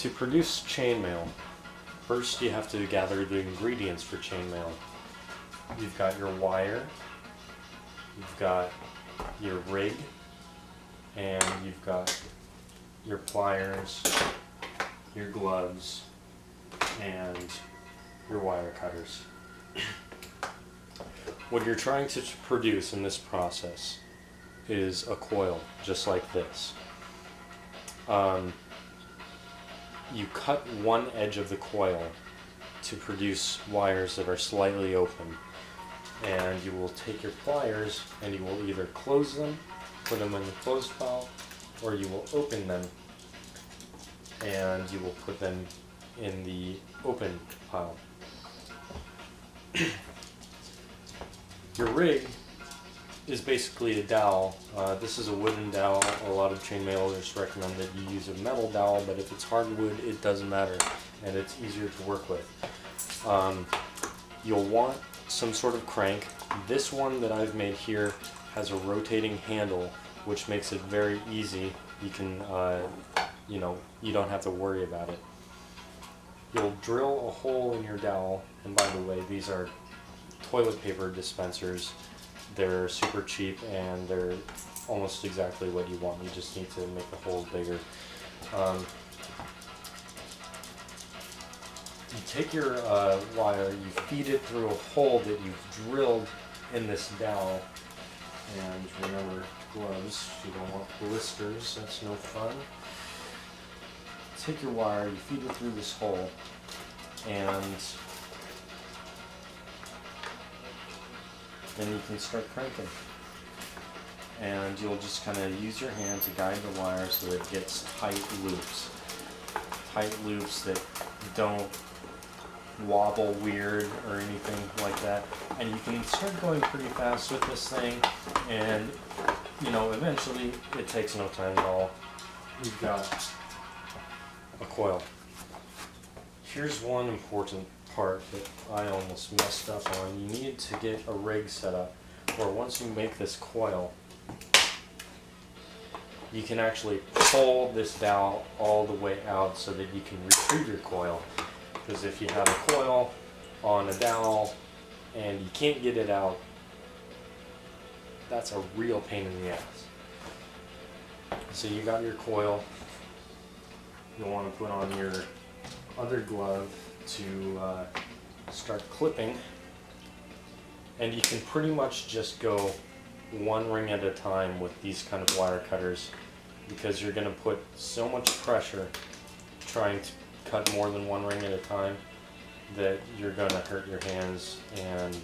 To produce chainmail, first you have to gather the ingredients for chainmail. You've got your wire, you've got your rig, and you've got your pliers, your gloves, and your wire cutters. What you're trying to produce in this process is a coil, just like this. You cut one edge of the coil to produce wires that are slightly open, and you will take your pliers and you will either close them, put them in the closed pile, or you will open them and you will put them in the open pile. Your rig is basically a dowel. This is a wooden dowel. A lot of chainmailers recommend that you use a metal dowel, but if it's hardwood, it doesn't matter, and it's easier to work with. You'll want some sort of crank. This one that I've made here has a rotating handle, which makes it very easy. You can, you don't have to worry about it. You'll drill a hole in your dowel, and by the way, these are toilet paper dispensers. They're super cheap and they're almost exactly what you want. You just need to make the holes bigger. You take your wire, you feed it through a hole that you've drilled in this dowel. And remember, gloves, you don't want blisters, that's no fun. Take your wire, you feed it through this hole, and then you can start cranking. And you'll just kind of use your hand to guide the wire so that it gets tight loops. Tight loops that don't wobble weird or anything like that. And you can start going pretty fast with this thing, and eventually it takes no time at all. You've got a coil. Here's one important part that I almost messed up on. You need to get a rig set up where once you make this coil, you can actually pull this dowel all the way out so that you can retrieve your coil. Because if you have a coil on a dowel and you can't get it out, that's a real pain in the ass. So you got your coil. You'll want to put on your other glove to start clipping, and you can pretty much just go one ring at a time with these kind of wire cutters, because you're going to put so much pressure trying to cut more than one ring at a time that you're going to hurt your hands, and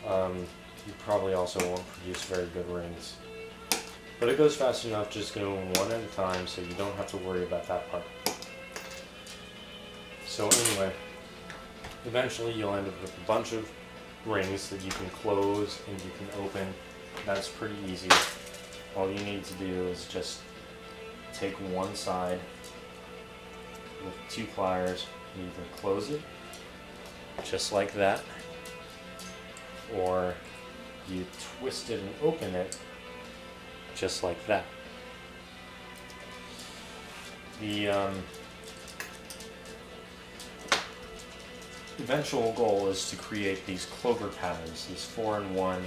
you probably also won't produce very good rings. But it goes fast enough just going one at a time, so you don't have to worry about that part. So anyway, eventually you'll end up with a bunch of rings that you can close and you can open. That's pretty easy. All you need to do is just take one side with two pliers and either close it, just like that, or you twist it and open it, just like that. The eventual goal is to create these Clover patterns, these 4-in-1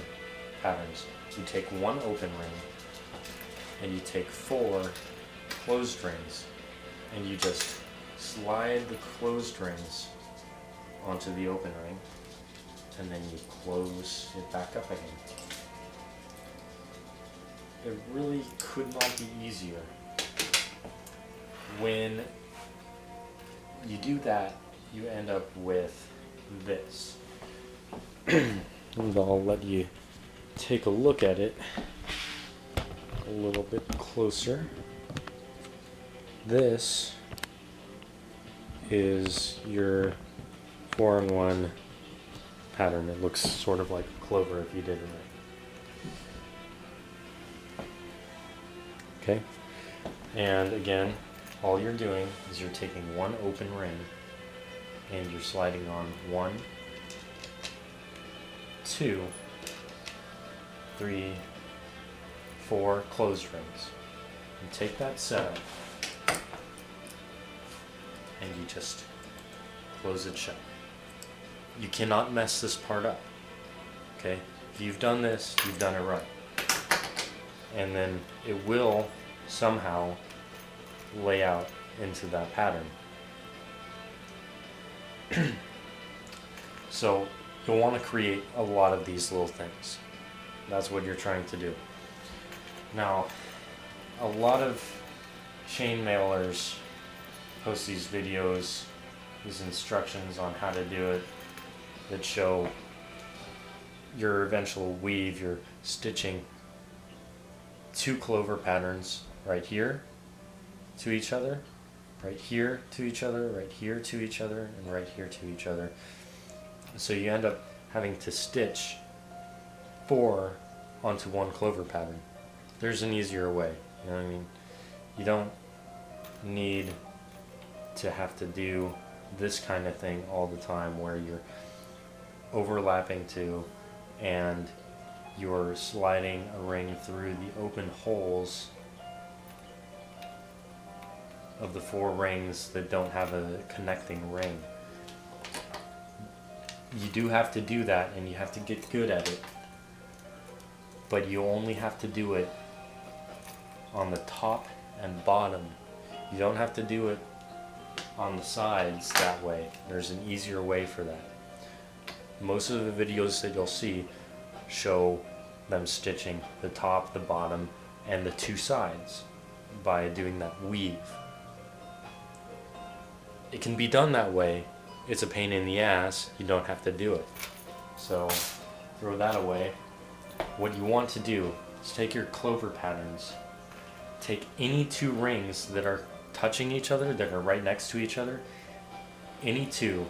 patterns. You take one open ring and you take 4 closed rings, and you just slide the closed rings onto the open ring, and then you close it back up again. It really could not be easier. When you do that, you end up with this. And I'll let you take a look at it a little bit closer. This is your 4-in-1 pattern. It looks sort of like a clover if you did it right. Okay, and again, all you're doing is you're taking one open ring and you're sliding on 1, 2, 3, 4 closed rings. You take that setup and you just close it shut. You cannot mess this part up. Okay? If you've done this, you've done it right. And then it will somehow lay out into that pattern. So you'll want to create a lot of these little things. That's what you're trying to do. Now, a lot of chainmailers post these videos, these instructions on how to do it that show your eventual weave, your stitching 2 clover patterns right here to each other, right here to each other, right here to each other, and right here to each other. So you end up having to stitch 4 onto 1 clover pattern. There's an easier way, you know what I mean? You don't need to have to do this kind of thing all the time where you're overlapping 2 and you're sliding a ring through the open holes of the 4 rings that don't have a connecting ring. You do have to do that, and you have to get good at it, but you only have to do it on the top and bottom. You don't have to do it on the sides that way. There's an easier way for that. Most of the videos that you'll see show them stitching the top, the bottom, and the 2 sides by doing that weave. It can be done that way. It's a pain in the ass. You don't have to do it. So throw that away. What you want to do is take your clover patterns, take any 2 rings that are touching each other, that are right next to each other, any 2,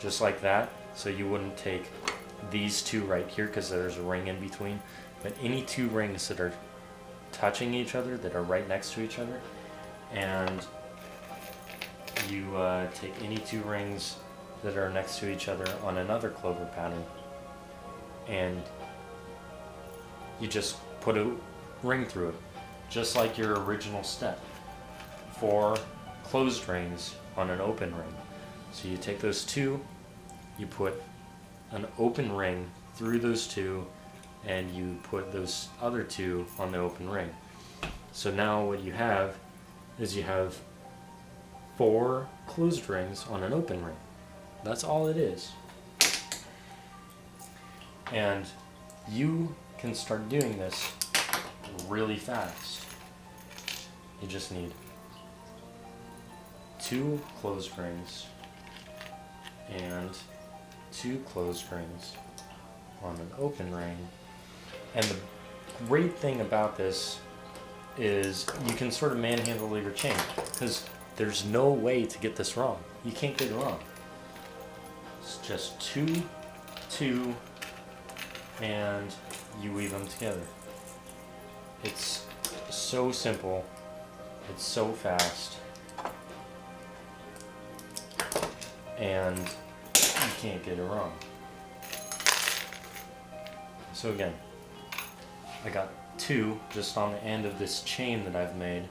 just like that. So you wouldn't take these 2 right here because there's a ring in between, but any 2 rings that are touching each other, that are right next to each other, and you take any 2 rings that are next to each other on another clover pattern, and you just put a ring through it, just like your original step. 4 closed rings on an open ring. So you take those 2, you put an open ring through those 2, and you put those other 2 on the open ring. So now what you have is you have 4 closed rings on an open ring. That's all it is. And you can start doing this really fast. You just need 2 closed rings and 2 closed rings on an open ring. And the great thing about this is you can sort of manhandle your chain, because there's no way to get this wrong. You can't get it wrong. It's just 2, 2, and you weave them together. It's so simple. It's so fast. And you can't get it wrong. So again, I got 2 just on the end of this chain that I've made.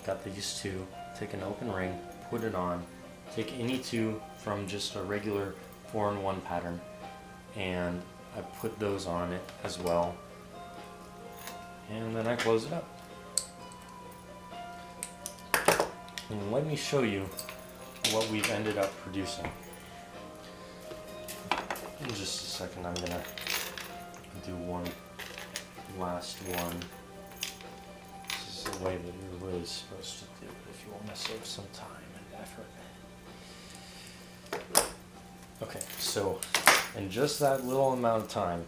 Got these 2, take an open ring, put it on, take any 2 from just a regular 4-in-1 pattern, and I put those on it as well, and then I close it up. And let me show you what we've ended up producing. In just a second, I'm gonna do one last one. This is the way that you're really supposed to do it if you want to save some time and effort. Okay, so in just that little amount of time,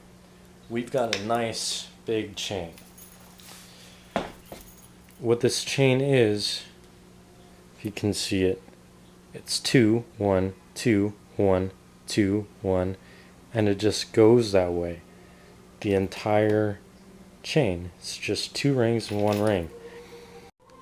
we've got a nice big chain. What this chain is, if you can see it, it's 2, 1, 2, 1, 2, 1, and it just goes that way. The entire chain. It's just 2 rings and 1 ring.